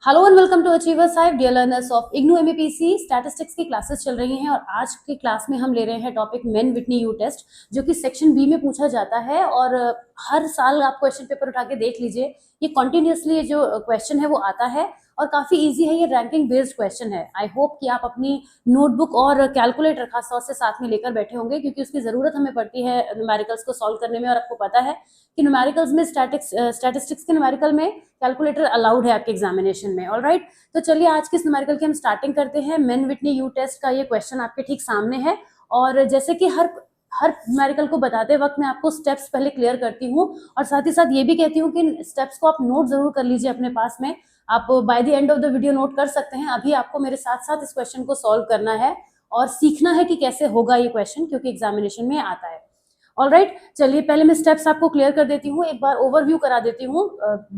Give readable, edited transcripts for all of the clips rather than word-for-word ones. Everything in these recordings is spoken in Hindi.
Hello and welcome to achievers hive dear learners of IGNOU MAPC statistics की क्लासेस चल रही हैं और आज की क्लास में हम ले रहे हैं topic Mann Whitney U test जो कि सेक्शन बी में पूछा जाता है और हर साल आप क्वेश्चन पेपर उठा के देख लीजिए ये कॉन्टिन्यूसली जो क्वेश्चन है वो आता है और काफी इजी है। ये रैंकिंग बेस्ड क्वेश्चन है। आई होप कि आप अपनी नोटबुक और कैलकुलेटर खासतौर से साथ में लेकर बैठे होंगे क्योंकि उसकी जरूरत हमें पड़ती है न्यूमेरिकल्स को सॉल्व करने में और आपको पता है कि न्यूमेरिकल्स में स्टैटिस्टिक्स के न्यूमेरिकल में कैलकुलेटर अलाउड है आपके एग्जामिनेशन में। ऑलराइट, तो चलिए आज के इस न्यूमेरिकल की हम स्टार्टिंग करते हैं। मेन विटनी यू टेस्ट का ये क्वेश्चन आपके ठीक सामने है और जैसे कि हर न्यूमेरिकल को बताते वक्त मैं आपको स्टेप्स पहले क्लियर करती हूँ और साथ ही साथ ये भी कहती हूँ कि स्टेप्स को आप नोट जरूर कर लीजिए अपने पास में। आप by the end of the video note कर सकते हैं। अभी आपको मेरे साथ साथ इस क्वेश्चन को सॉल्व करना है और सीखना है कि कैसे होगा ये क्वेश्चन क्योंकि एग्जामिनेशन में आता है। ऑलराइट, चलिए पहले मैं स्टेप्स आपको क्लियर कर देती हूँ, एक बार ओवरव्यू करा देती हूँ।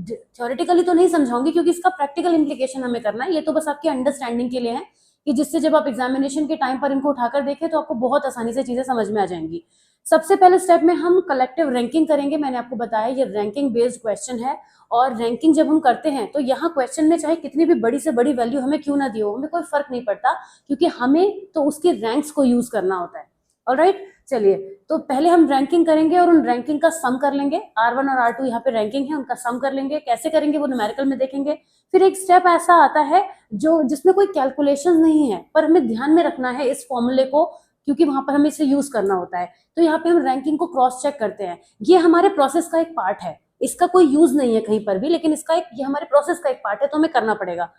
थ्योरेटिकली तो नहीं समझाऊंगी क्योंकि इसका प्रैक्टिकल इंप्लीकेशन हमें करना है। ये तो बस आपकी अंडरस्टैंडिंग के लिए है कि जिससे जब आप एग्जामिनेशन के टाइम पर इनको उठाकर देखें तो आपको बहुत आसानी से चीजें समझ में आ जाएंगी। सबसे पहले स्टेप में हम कलेक्टिव रैंकिंग करेंगे। मैंने आपको बताया ये रैंकिंग बेस्ड क्वेश्चन है और रैंकिंग जब हम करते हैं तो यहाँ क्वेश्चन में चाहे कितनी भी बड़ी से बड़ी वैल्यू हमें क्यों ना दी हो, हमें कोई फर्क नहीं पड़ता क्योंकि हमें तो उसके रैंक्स को यूज करना होता है। ऑलराइट, चलिए तो पहले हम रैंकिंग करेंगे और उन रैंकिंग का सम कर लेंगे। R1 और R2 यहाँ पे रैंकिंग है, उनका सम कर लेंगे। कैसे करेंगे वो न्यूमेरिकल में देखेंगे। फिर एक स्टेप ऐसा आता है जो जिसमें कोई कैलकुलेशन नहीं है पर हमें ध्यान में रखना है इस फॉर्मूले को क्योंकि वहां पर हमें इसे यूज करना होता है। तो यहाँ पे हम रैंकिंग को क्रॉस चेक करते हैं। ये हमारे प्रोसेस का एक पार्ट है, इसका कोई यूज नहीं है कहीं पर भी, लेकिन इसका एक ये हमारे प्रोसेस का एक पार्ट है तो हमें करना पड़ेगा।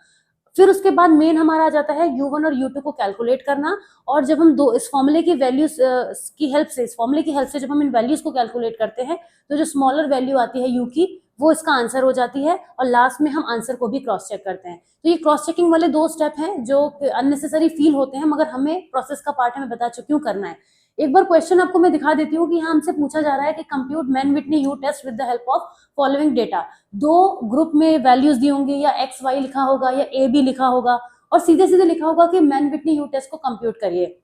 फिर उसके बाद मेन हमारा आ जाता है U1 और U2 को कैलकुलेट करना। और जब हम दो इस फॉर्मूले की वैल्यूज की हेल्प से इस फॉर्मूले की हेल्प से जब हम इन वैल्यूज को कैलकुलेट करते हैं तो जो स्मॉलर वैल्यू आती है U की वो इसका आंसर हो जाती है और लास्ट में हम आंसर को भी क्रॉस चेक करते हैं। तो ये क्रॉस चेकिंग वाले दो स्टेप हैं जो अननेसेसरी फील होते हैं मगर हमें प्रोसेस का पार्ट है, मैं बता चुकी हूँ करना है। एक बार क्वेश्चन आपको मैं दिखा देती हूँ कि यहाँ हमसे पूछा जा रहा है कि compute Mann Whitney U test with the help of following data. दो ग्रुप में वैल्यूज दी होंगी या XY लिखा होगा या AB लिखा होगा और सीधे सीधे लिखा होगा कि मैन विटनी यू टेस्ट को कंप्यूट करिए।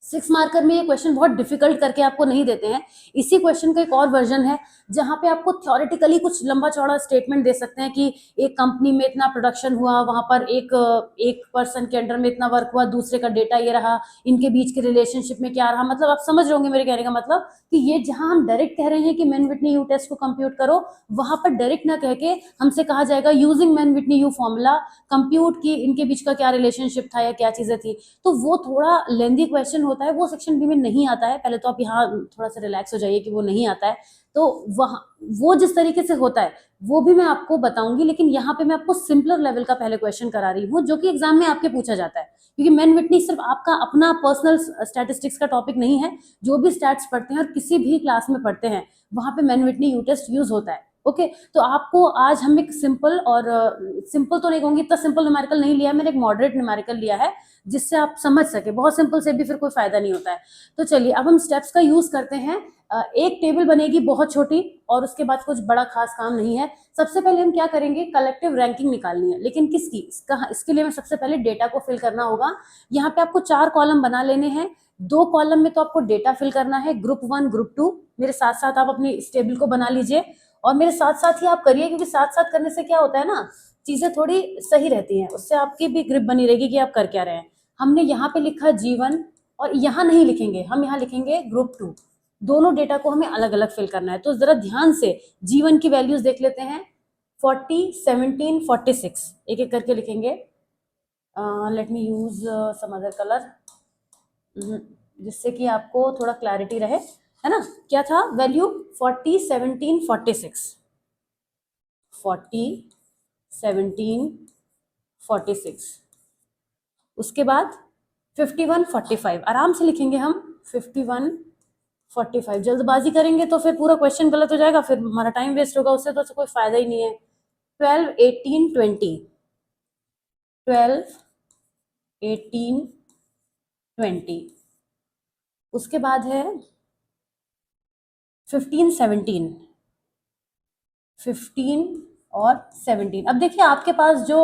6 मार्कर में ये क्वेश्चन बहुत डिफिकल्ट करके आपको नहीं देते हैं। इसी क्वेश्चन का एक और वर्जन है जहां पे आपको थ्योरेटिकली कुछ लंबा चौड़ा स्टेटमेंट दे सकते हैं कि एक कंपनी में इतना प्रोडक्शन हुआ, वहां पर एक पर्सन के अंडर में इतना वर्क हुआ, दूसरे का डेटा ये रहा, इनके बीच के रिलेशनशिप में क्या रहा। मतलब आप समझ रहे होंगे मेरे कहने का मतलब कि ये जहां हम डायरेक्ट कह रहे हैं कि मैन विटनी यू टेस्ट को कंप्यूट करो, वहां पर डायरेक्ट ना कह के हमसे कहा जाएगा using Mann Whitney you formula compute की इनके बीच का क्या रिलेशनशिप था या क्या चीजें थी। तो वो थोड़ा लेंदी क्वेश्चन होता है, वो सेक्शन बी में नहीं आता है। पहले तो आप यहाँ थोड़ा सा रिलैक्स हो जाइए कि वो नहीं आता है। तो वहाँ वो जिस तरीके से होता है वो भी मैं आपको बताऊंगी, लेकिन यहाँ पे मैं आपको सिंपलर लेवल का पहले क्वेश्चन करा रही हूँ जो कि एग्जाम में आपके पूछा जाता है क्योंकि मैन विटनी सिर्फ आपका अपना पर्सनल स्टैटिस्टिक्स का टॉपिक नहीं है। जो भी स्टैट्स पढ़ते हैं और किसी भी क्लास में पढ़ते हैं वहां पे Mann Whitney U test use होता है। ओके, तो आपको आज हम एक सिंपल और सिंपल तो नहीं कहूंगी, इतना सिंपल न्यूमेरिकल नहीं लिया, मैंने एक मॉडरेट न्यूमेरिकल लिया है जिससे आप समझ सके। बहुत सिंपल से भी फिर कोई फायदा नहीं होता है। तो चलिए अब हम स्टेप्स का यूज करते हैं। एक टेबल बनेगी बहुत छोटी और उसके बाद कुछ बड़ा खास काम नहीं है। सबसे पहले हम क्या करेंगे, कलेक्टिव रैंकिंग निकालनी है। लेकिन किसकी, इसके लिए हमें सबसे पहले डेटा को फिल करना होगा। यहाँ पे आपको 4 कॉलम बना लेने हैं। 2 कॉलम में तो आपको डेटा फिल करना है, ग्रुप 1 ग्रुप 2। मेरे साथ साथ आप अपनी इस टेबल को बना लीजिए और मेरे साथ साथ ही आप करिए क्योंकि साथ साथ करने से क्या होता है ना, चीजें थोड़ी सही रहती हैं, उससे आपकी भी ग्रिप बनी रहेगी कि आप कर क्या रहे हैं। हमने यहाँ पे लिखा G1 और यहाँ नहीं लिखेंगे, हम यहाँ लिखेंगे ग्रुप 2। दोनों डेटा को हमें अलग अलग फिल करना है। तो जरा ध्यान से G1 की वैल्यूज देख लेते हैं। 40, 17, 46 एक एक करके लिखेंगे। Let me use some other colour जिससे कि आपको थोड़ा क्लैरिटी रहे, है ना। क्या था वैल्यू, 40, 17, 46, 40, 17, 46। उसके बाद 51, 45 आराम से लिखेंगे हम। 51, 45 जल्दबाजी करेंगे तो फिर पूरा क्वेश्चन गलत हो जाएगा, फिर हमारा टाइम वेस्ट होगा, उससे तो कोई फायदा ही नहीं है। 12, 18, 20, 12, 18, 20। उसके बाद है 15, 17, 15 और 17। अब देखिए आपके पास जो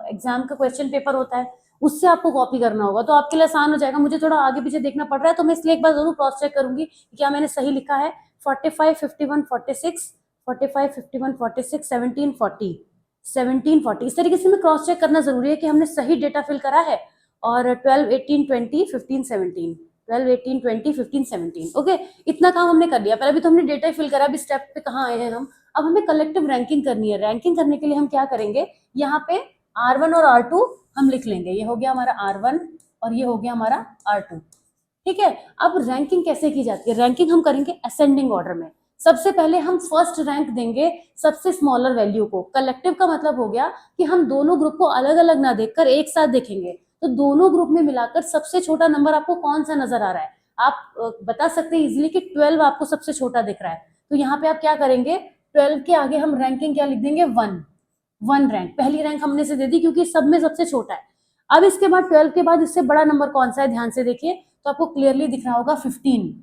एग्जाम का क्वेश्चन पेपर होता है उससे आपको कॉपी करना होगा तो आपके लिए आसान हो जाएगा। मुझे थोड़ा आगे पीछे देखना पड़ रहा है तो मैं इसलिए एक बार जरूर क्रॉस चेक करूंगी कि क्या मैंने सही लिखा है। 45, 51, 46, 45, 51, 46, 17, 40, 17, 40, इस तरीके से हमें क्रॉस चेक करना जरूरी है कि हमने सही डेटा फिल करा है। और 12, 18, 20, 15, 17, 12, 18, 20, 15, 17, ओके, इतना काम हमने कर लिया। पहले भी तो हमने डेटा ही फिल करा, अभी स्टेप पे कहाँ आए हैं हम। अब हमें कलेक्टिव रैंकिंग करनी है। रैंकिंग करने के लिए हम क्या करेंगे, यहाँ पे R1 और R2 हम लिख लेंगे। ये हो गया हमारा R1 और ये हो गया हमारा R2, ठीक है। अब रैंकिंग कैसे की जाती है, रैंकिंग हम करेंगे असेंडिंग ऑर्डर में। सबसे पहले हम फर्स्ट रैंक देंगे सबसे स्मॉलर वैल्यू को। कलेक्टिव का मतलब हो गया कि हम दोनों ग्रुप को अलग अलग ना देखकर एक साथ देखेंगे। तो दोनों ग्रुप में मिलाकर सबसे छोटा नंबर आपको कौन सा नजर आ रहा है, आप बता सकते हैं इजिली कि 12 आपको सबसे छोटा दिख रहा है। तो यहाँ पे आप क्या करेंगे, 12 के आगे हम रैंकिंग क्या लिख देंगे, 1 रैंक। पहली रैंक हमने से दे दी क्योंकि सब में सबसे छोटा है। अब इसके बाद 12 के बाद इससे बड़ा नंबर कौन सा है, ध्यान से देखिए तो आपको क्लियरली दिख रहा होगा 15।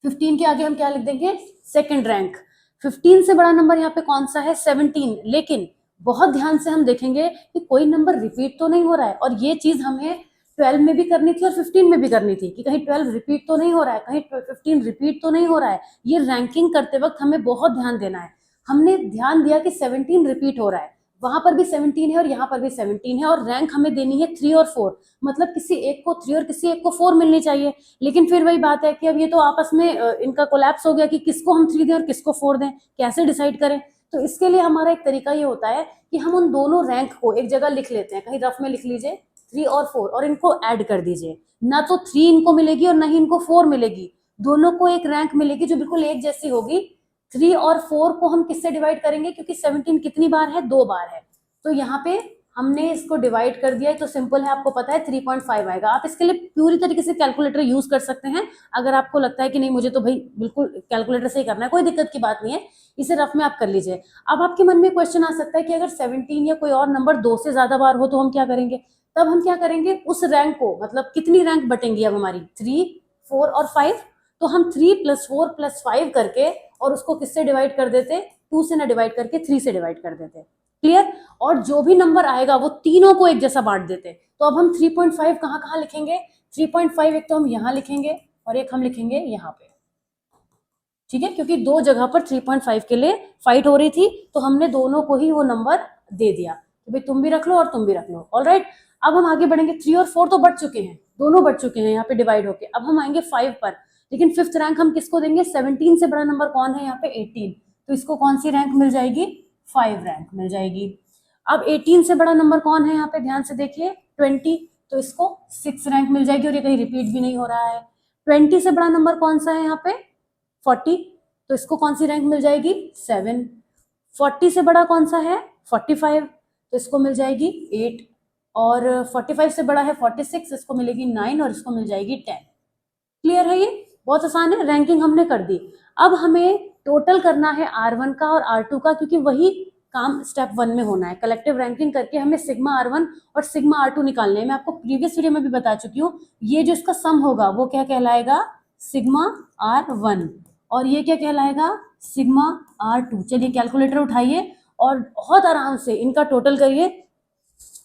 15 के आगे हम क्या लिख देंगे, सेकंड रैंक। 15 से बड़ा नंबर यहाँ पे कौन सा है, 17। लेकिन बहुत ध्यान से हम देखेंगे कि कोई नंबर रिपीट तो नहीं हो रहा है। और ये चीज हमें 12 में भी करनी थी और 15 में भी करनी थी कि कहीं 12 रिपीट तो नहीं हो रहा है, कहीं 15 रिपीट तो नहीं हो रहा है। ये रैंकिंग करते वक्त हमें बहुत ध्यान देना है। हमने ध्यान दिया कि 17 रिपीट हो रहा है, वहां पर भी 17 है और यहाँ पर भी 17 है, और रैंक हमें देनी है 3 और 4, मतलब किसी एक को 3 और किसी एक को 4 मिलनी चाहिए। लेकिन फिर वही बात है कि अब ये तो आपस में इनका कोलैप्स हो गया कि किसको हम 3 दें और किसको 4 दें, कैसे डिसाइड करें। तो इसके लिए हमारा एक तरीका ये होता है कि हम उन दोनों रैंक को एक जगह लिख लेते हैं, कहीं रफ में लिख लीजिए 3 और 4, और इनको ऐड कर दीजिए। ना तो 3 इनको मिलेगी और ना ही इनको 4 मिलेगी, दोनों को एक रैंक मिलेगी जो बिल्कुल एक जैसी होगी। 3 और 4 को हम किससे डिवाइड करेंगे, क्योंकि 17 कितनी बार है, 2 बार है। तो यहाँ पे हमने इसको डिवाइड कर दिया है, तो सिंपल है, आपको पता है 3.5 आएगा। आप इसके लिए पूरी तरीके से कैलकुलेटर यूज कर सकते हैं। अगर आपको लगता है कि नहीं मुझे तो भाई बिल्कुल कैलकुलेटर से ही करना है, कोई दिक्कत की बात नहीं है, इसे रफ में आप कर लीजिए। अब आपके मन में क्वेश्चन आ सकता है कि अगर 17 या कोई और नंबर 2 से ज्यादा बार हो तो हम क्या करेंगे। तब हम क्या करेंगे, उस रैंक को, मतलब कितनी रैंक बटेंगी अब हमारी, 3, 4 और 5, तो हम 3 + 4 + 5 करके और उसको किससे डिवाइड कर देते, 2 से ना डिवाइड करके 3 से डिवाइड कर देते। क्लियर। और जो भी नंबर आएगा वो तीनों को एक जैसा बांट देते। तो अब हम 3.5 कहाँ कहाँ लिखेंगे, 3.5 एक तो हम यहाँ लिखेंगे और एक हम लिखेंगे यहाँ पे, ठीक है, क्योंकि दो जगह पर 3.5 के लिए फाइट हो रही थी, तो हमने दोनों को ही वो नंबर दे दिया कि भाई तुम भी रख लो और तुम भी रख लो। ऑलराइट, अब हम आगे बढ़ेंगे। 3 और 4 तो बढ़ चुके हैं, दोनों बढ़ चुके हैं यहाँ पे डिवाइड होके। अब हम आएंगे 5 पर, लेकिन 5th रैंक हम किसको देंगे, 17 से बड़ा नंबर कौन है यहाँ पे, 18। तो इसको कौन सी रैंक मिल जाएगी, 5 रैंक मिल जाएगी। अब 18 से बड़ा नंबर कौन है यहाँ पे, ध्यान से देखिए 20, तो इसको 6 रैंक मिल जाएगी और ये कहीं रिपीट भी नहीं हो रहा है। 20 से बड़ा नंबर कौन सा है यहाँ पे, 40, तो इसको कौन सी रैंक मिल जाएगी, 7। 40 से बड़ा कौन सा है, 45, तो इसको मिल जाएगी 8। और 45 से बड़ा है 46, इसको मिलेगी 9 और इसको मिल जाएगी 10। क्लियर है, ये बहुत आसान है। रैंकिंग हमने कर दी। अब हमें टोटल करना है R1 का और R2 का, क्योंकि वही काम स्टेप 1 में होना है। कलेक्टिव रैंकिंग करके हमें सिग्मा R1 और सिग्मा R2 निकालने हैं। मैं आपको प्रीवियस वीडियो में भी बता चुकी हूँ, ये जो इसका सम होगा वो क्या कहलाएगा, सिग्मा R1, और ये क्या कहलाएगा, सिग्मा R2। चलिए कैलकुलेटर उठाइए और बहुत आराम से इनका टोटल करिए।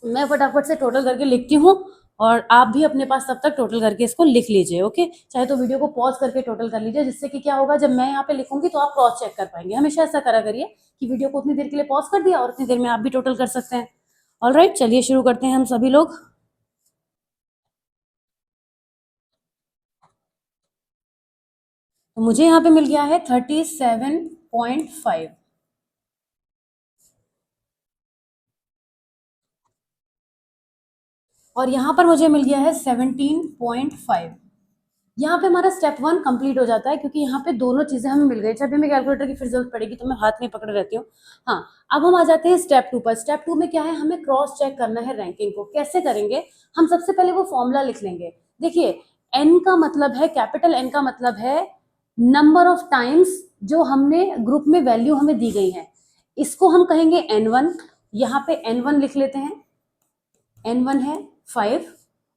मैं फटाफट से टोटल करके लिखती हूँ और आप भी अपने पास तब तक टोटल करके इसको लिख लीजिए। ओके, चाहे तो वीडियो को पॉज करके टोटल कर लीजिए, जिससे कि क्या होगा, जब मैं यहाँ पे लिखूंगी तो आप क्रॉस चेक कर पाएंगे। हमेशा ऐसा करा करिए कि वीडियो को उतनी देर के लिए पॉज कर दिया और उतनी देर में आप भी टोटल कर सकते हैं। ऑलराइट, चलिए शुरू करते हैं हम सभी लोग। तो मुझे यहाँ पे मिल गया है 37.5, और यहाँ पर मुझे मिल गया है 17.5। यहाँ पे हमारा स्टेप 1 कंप्लीट हो जाता है, क्योंकि यहाँ पे दोनों चीजें हमें मिल गई। जब भी हमें कैलकुलेटर की फिर जरूरत पड़ेगी तो मैं हाथ में पकड़े रहती हूँ। हाँ, अब हम आ जाते हैं स्टेप 2 पर। स्टेप 2 में क्या है, हमें क्रॉस चेक करना है रैंकिंग को। कैसे करेंगे, हम सबसे पहले वो फॉर्मूला लिख लेंगे। देखिए, एन का मतलब है, कैपिटल एन का मतलब है नंबर ऑफ टाइम्स जो हमने ग्रुप में वैल्यू हमें दी गई है, इसको हम कहेंगे N1। यहाँ पे N1 लिख लेते हैं। N1 है 5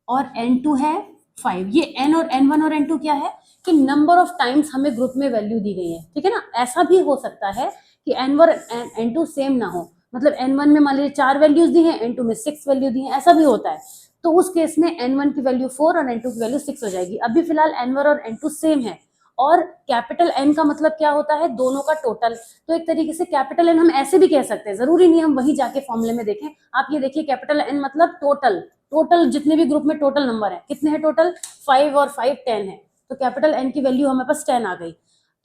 और N2 है 5। ये N और N1 और N2 क्या है कि नंबर ऑफ टाइम्स हमें ग्रुप में वैल्यू दी गई है, ठीक है ना। ऐसा भी हो सकता है कि N1 और N2 सेम ना हो, मतलब N1 में मान लीजिए 4 वैल्यूज दी हैं, N2 में 6 वैल्यू दी हैं, ऐसा भी होता है। तो उस केस में N1 की वैल्यू 4 और N2 की वैल्यू 6 हो जाएगी। अभी फिलहाल N1 और N2 सेम है, और कैपिटल एन का मतलब क्या होता है, दोनों का टोटल। तो एक तरीके से कैपिटल एन हम ऐसे भी कह सकते हैं, जरूरी नहीं हम वही जाके फॉर्मूले में देखें। आप ये देखिए कैपिटल एन मतलब टोटल, टोटल जितने भी ग्रुप में टोटल नंबर है, कितने हैं टोटल, 5 और 5 10 है। तो कैपिटल एन की वैल्यू हमारे पास 10 आ गई।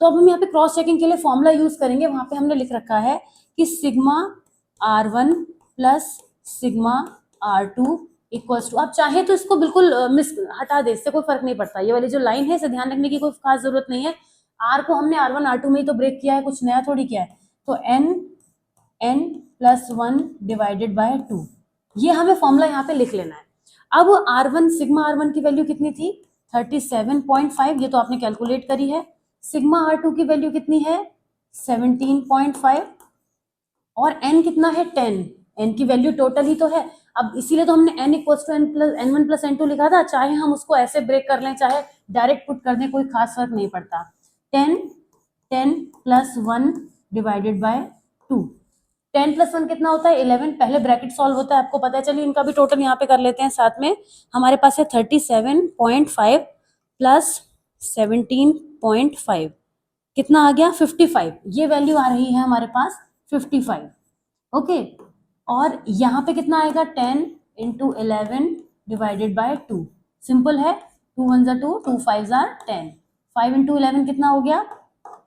तो अब हम यहाँ पे क्रॉस चेकिंग के लिए फॉर्मूला यूज करेंगे। वहां पे हमने लिख रखा है कि sigma R1 plus sigma R2 equals to, आप चाहे तो इसको बिल्कुल मिस हटा दे, इससे कोई फर्क नहीं पड़ता। ये वाली जो लाइन है इसे ध्यान रखने की कोई खास जरूरत नहीं है। आर को हमने R1 R2 में ही तो ब्रेक किया है, कुछ नया थोड़ी किया है। तो n प्लस 1 डिवाइडेड बाय 2, ये हमें फॉर्मूला यहाँ पे लिख लेना है। अब R1 सिग्मा R1 की वैल्यू कितनी थी, 37.5, ये तो आपने कैलकुलेट करी है। सिग्मा R2 की वैल्यू कितनी है, 17.5, और n कितना है 10, n की वैल्यू टोटल ही तो है। अब इसीलिए तो हमने n equals to n1 plus n2 लिखा था। चाहे हम उसको ऐसे ब्रेक कर लें, चाहे डायरेक्ट पुट कर दें, कोई खास फर्क नहीं पड़ता। 10 प्लस 1 डिवाइडेड बाय 2, 10 प्लस 1 कितना होता है 11, पहले ब्रैकेट सॉल्व होता है, आपको पता है। चलिए इनका भी टोटल यहाँ पे कर लेते हैं साथ में। हमारे पास है 37.5 प्लस 17.5, कितना आ गया 55, ये वैल्यू आ रही है हमारे पास 55। ओके, और यहाँ पे कितना आएगा 10 इंटू 11 डिवाइडेड बाय 2, सिंपल है, 2 1 ज़ा 2, 2 5 ज़ा 10, 5 इंटू 11 कितना हो गया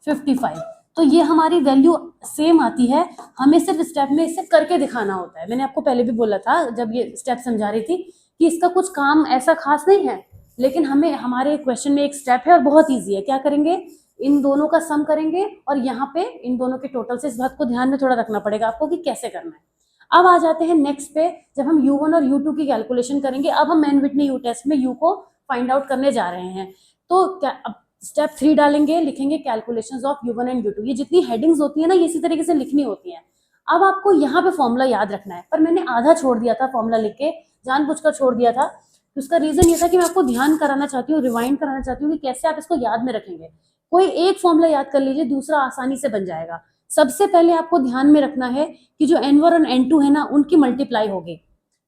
55। तो ये हमारी वैल्यू सेम आती है, हमें सिर्फ स्टेप में इसे करके दिखाना होता है। मैंने आपको पहले भी बोला था जब ये स्टेप समझा रही थी कि इसका कुछ काम ऐसा खास नहीं है, लेकिन हमें हमारे क्वेश्चन में एक स्टेप है और बहुत ईजी है। क्या करेंगे, इन दोनों का सम करेंगे और यहाँ पे इन दोनों के टोटल से, इस बात को ध्यान में थोड़ा रखना पड़ेगा आपको कि कैसे करना है। अब आ जाते हैं नेक्स्ट पे, जब हम U1 और U2 की कैलकुलेशन करेंगे। अब हम मैन विटनी यू टेस्ट में U को फाइंड आउट करने जा रहे हैं। तो अब स्टेप 3 डालेंगे, लिखेंगे calculations of U1 and U2। ये जितनी हेडिंग्स होती है ना, ये इसी तरीके से लिखनी होती है। अब आपको यहाँ पे फॉर्मूला याद रखना है, पर मैंने आधा छोड़ दिया था फॉर्मूला लिख के, जानबूझकर छोड़ दिया था। तो उसका रीजन ये था कि मैं आपको ध्यान कराना चाहती हूँ, रिवाइंड कराना चाहती हूँ कि कैसे आप इसको याद में रखेंगे। कोई एक फॉर्मूला याद कर लीजिए, दूसरा आसानी से बन जाएगा। सबसे पहले आपको ध्यान में रखना है कि जो n1 और n2 है ना, उनकी मल्टीप्लाई होगी,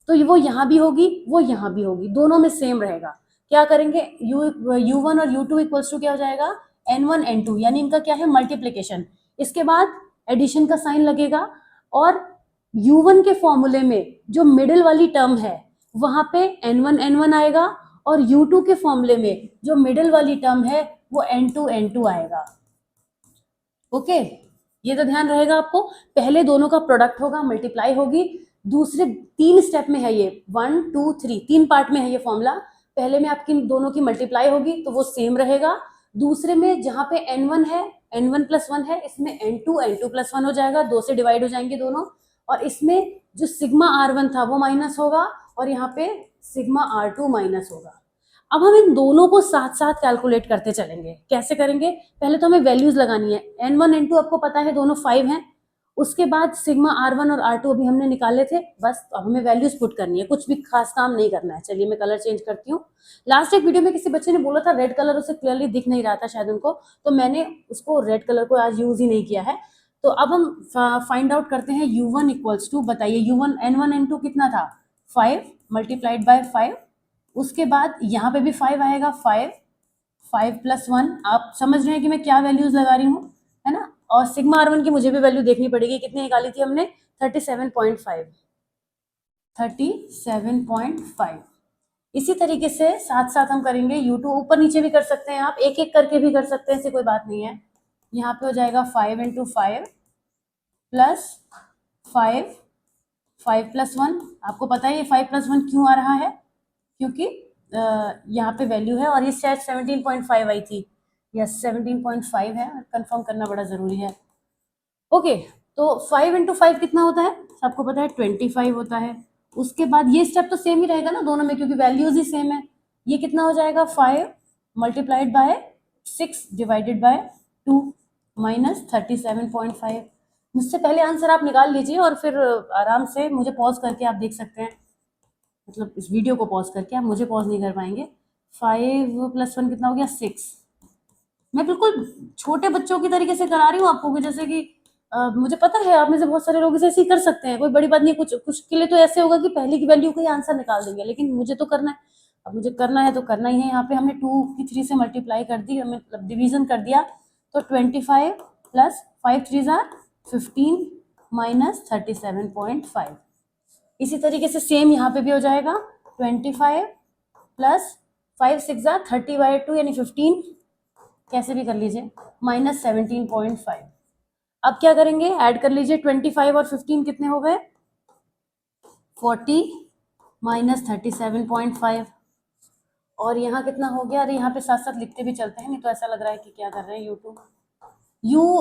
तो वो यहाँ भी होगी, वो यहाँ भी होगी, दोनों में सेम रहेगा। क्या करेंगे, U1 और U2 इक्वल्स टू क्या हो जाएगा n1 n2, यानी इनका क्या है मल्टीप्लीकेशन। इसके बाद एडिशन का साइन लगेगा, और U1 के फॉर्मूले में जो मिडिल वाली टर्म है वहां पे n1 n1 आएगा, और U2 के फॉर्मूले में जो मिडिल वाली टर्म है वो n2 n2 आएगा। ओके, ये तो ध्यान रहेगा आपको। पहले दोनों का प्रोडक्ट होगा, मल्टीप्लाई होगी। दूसरे 3 स्टेप में है ये, 1 2 3, 3 पार्ट में है ये फॉर्मूला। पहले में आपकी दोनों की मल्टीप्लाई होगी तो वो सेम रहेगा। दूसरे में जहां पे n1 है, n1 प्लस 1 है, इसमें n2 प्लस 1 हो जाएगा, 2 से डिवाइड हो जाएंगे दोनों। और इसमें जो सिग्मा R1 था वो माइनस होगा, और यहाँ पे सिग्मा R2 माइनस होगा। अब हम इन दोनों को साथ साथ कैलकुलेट करते चलेंगे। कैसे करेंगे, पहले तो हमें वैल्यूज लगानी है। n1 n2 आपको पता है दोनों 5 हैं। उसके बाद सिग्मा R1 और R2 अभी हमने निकाले थे, बस अब हमें वैल्यूज पुट करनी है, कुछ भी खास काम नहीं करना है। चलिए मैं कलर चेंज करती हूँ। लास्ट एक वीडियो में किसी बच्चे ने बोला था रेड कलर उसे क्लियरली दिख नहीं रहा था शायद उनको, तो मैंने उसको रेड कलर को आज यूज ही नहीं किया है। तो अब हम फाइंड आउट करते हैं U1 इक्वल्स टू, बताइए U1 n1 n2 कितना था 5 मल्टीप्लाइड बाय 5। उसके बाद यहाँ पे भी 5 आएगा, 5 प्लस 1, आप समझ रहे हैं कि मैं क्या वैल्यूज लगा रही हूँ, है ना। और सिग्मा R1 की मुझे भी वैल्यू देखनी पड़ेगी, कितनी निकाली थी हमने 37.5। इसी तरीके से साथ साथ हम करेंगे U2, ऊपर नीचे भी कर सकते हैं आप, एक एक करके भी कर सकते हैं, ऐसी कोई बात नहीं है। यहाँ पे हो जाएगा 5 इंटू 5 प्लस 5 प्लस 1, आपको पता है ये 5 प्लस 1 क्यों आ रहा है, क्योंकि यहाँ पे वैल्यू है, और ये शायद 17.5 आई थी, यस 17.5 है, कंफर्म करना बड़ा जरूरी है। ओके, तो 5 इंटू 5 कितना होता है, सबको पता है 25 होता है। उसके बाद ये स्टेप तो सेम ही रहेगा ना दोनों में, क्योंकि वैल्यूज ही सेम है। ये कितना हो जाएगा 5 multiplied by 6 divided by 2 minus 37.5। मुझसे पहले आंसर आप निकाल लीजिए और फिर आराम से मुझे पॉज करके आप देख सकते हैं, मतलब इस वीडियो को पॉज करके, आप मुझे पॉज नहीं कर पाएंगे। 5 प्लस 1 कितना हो गया 6। मैं बिल्कुल छोटे बच्चों की तरीके से करा रही हूँ आपको, कि जैसे कि मुझे पता है आप में से बहुत सारे लोग इसे ऐसे ही कर सकते हैं, कोई बड़ी बात नहीं। कुछ कुछ के लिए तो ऐसे होगा कि पहले की वैल्यू का ही आंसर निकाल देंगे, लेकिन मुझे तो करना है। अब मुझे करना है तो करना ही है। यहाँ पे हमने 2 की 3 से मल्टीप्लाई कर दी, मतलब डिवीजन कर दिया, तो 25 प्लस 5 3 आर 15 माइनस 37.5। इसी तरीके से सेम यहाँ पे भी हो जाएगा, 25 प्लस 5 6 आर 30/2 यानी 15, कैसे भी कर लीजिए, माइनस 17.5। अब क्या करेंगे, ऐड कर लीजिए, 25 और 15 कितने हो गए, 40 माइनस 37.5। और यहाँ कितना हो गया, अरे यहाँ पे साथ साथ लिखते भी चलते हैं, नहीं तो ऐसा लग रहा है कि क्या कर रहे हैं U2।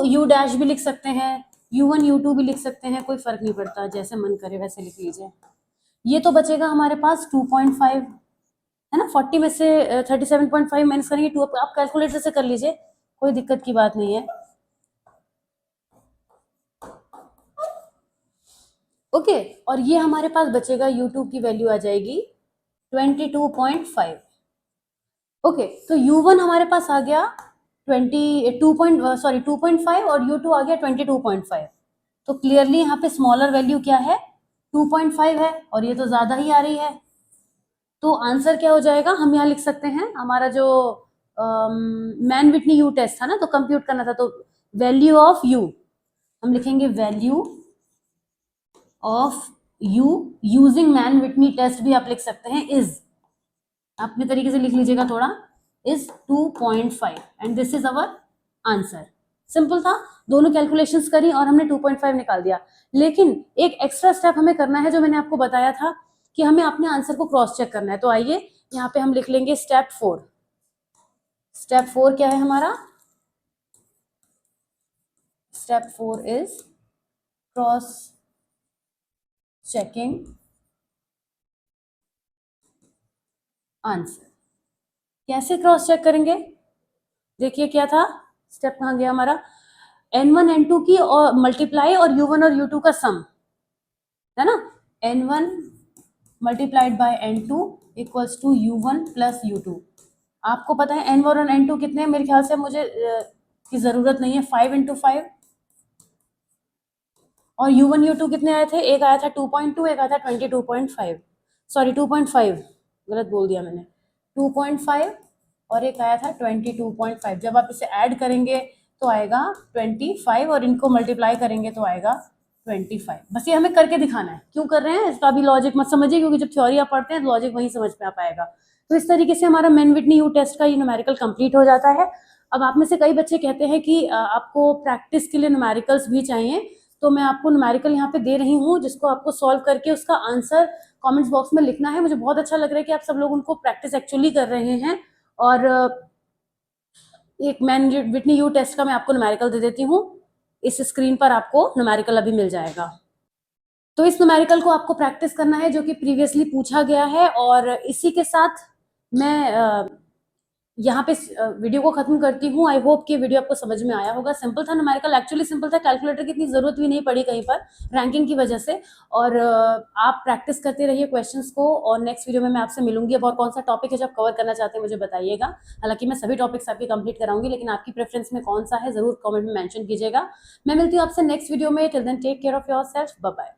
यू डैश भी लिख सकते हैं, U1 U2 भी लिख सकते हैं, कोई फर्क नहीं पड़ता, जैसे मन करे वैसे लिख लीजिए। ये तो बचेगा हमारे पास 2.5 है ना, 40 में से 37.5 माइनस करेंगे 2, आप कैलकुलेटर से कर लीजिए, कोई दिक्कत की बात नहीं है। ओके, और ये हमारे पास बचेगा U2 की वैल्यू आ जाएगी 22.5। ओके, तो U1 हमारे पास आ गया 2.5 और U2 आ गया 22.5। तो क्लियरली यहाँ पे स्मॉलर वैल्यू क्या है, 2.5 है, और ये तो ज्यादा ही आ रही है। तो आंसर क्या हो जाएगा, हम यहाँ लिख सकते हैं, हमारा जो मैन विटनी यू टेस्ट था ना, तो कंप्यूट करना था, तो वैल्यू ऑफ U हम लिखेंगे, value of U using Mann Whitney test भी आप लिख सकते हैं, इज, अपने तरीके से लिख लीजिएगा थोड़ा, is 2.5 and this is our answer. Simple था, दोनों कैलकुलेशंस करी और हमने 2.5 निकाल दिया। लेकिन एक एक्स्ट्रा स्टेप हमें करना है, जो मैंने आपको बताया था कि हमें अपने आंसर को क्रॉस चेक करना है। तो आइए यहाँ पे हम लिख लेंगे स्टेप 4। स्टेप 4 क्या है हमारा, step 4 is cross checking answer. कैसे क्रॉस चेक करेंगे, देखिए क्या था, स्टेप कहाँ गया हमारा, N1 N2 की और मल्टीप्लाई और U1 और U2 का सम है ना, N1 multiplied by N2 equals to U1 plus U2। आपको पता है N1 और N2 कितने हैं, मेरे ख्याल से मुझे की जरूरत नहीं है, 5 × 5। और U1 U2 कितने आए थे, एक आया था 2.2, एक आया था 22.5, सॉरी 2.5, गलत बोल दिया मैंने, 2.5 और एक आया था 22.5। जब आप इसे ऐड करेंगे तो आएगा 25 और इनको मल्टीप्लाई करेंगे तो आएगा 25। बस ये हमें करके दिखाना है, क्यों कर रहे हैं इसका भी लॉजिक मत समझिए, क्योंकि जब थ्योरी आप पढ़ते हैं लॉजिक वहीं समझ में आ पाएगा। तो इस तरीके से हमारा मैन विटनी यू टेस्ट का ये न्यूमेरिकल कंप्लीट हो जाता है। अब आप में से कई बच्चे कहते हैं कि आपको प्रैक्टिस के लिए न्यूमेरिकल्स भी चाहिए, तो मैं आपको न्यूमेरिकल यहाँ पे दे रही हूँ, जिसको आपको सॉल्व करके उसका आंसर कमेंट्स बॉक्स में लिखना है। मुझे बहुत अच्छा लग रहा है कि आप सब लोग उनको प्रैक्टिस एक्चुअली कर रहे हैं। और एक मैन विटनी यू टेस्ट का मैं आपको न्यूमेरिकल दे देती हूँ, इस स्क्रीन पर आपको न्यूमेरिकल अभी मिल जाएगा। तो इस न्यूमेरिकल को आपको प्रैक्टिस करना है, जो कि प्रीवियसली पूछा गया है। और इसी के साथ मैं यहाँ पे वीडियो को खत्म करती हूँ। आई होप कि वीडियो आपको समझ में आया होगा। सिंपल था न्यूमेरिकल, एक्चुअली सिंपल था, कैलकुलेटर की इतनी जरूरत भी नहीं पड़ी कहीं पर रैंकिंग की वजह से। और आप प्रैक्टिस करते रहिए क्वेश्चंस को, और नेक्स्ट वीडियो में मैं आपसे मिलूंगी। अब और कौन सा टॉपिक है जो आप कवर करना चाहते हैं मुझे बताइएगा। हालांकि मैं सभी टॉपिक्स आपके कंप्लीट कराऊंगी, लेकिन आपकी प्रेफरेंस में कौन सा है जरूर कमेंट में मेंशन कीजिएगा। मैं मिलती हूँ आपसे नेक्स्ट वीडियो में। Till then take care of yourself, bye bye.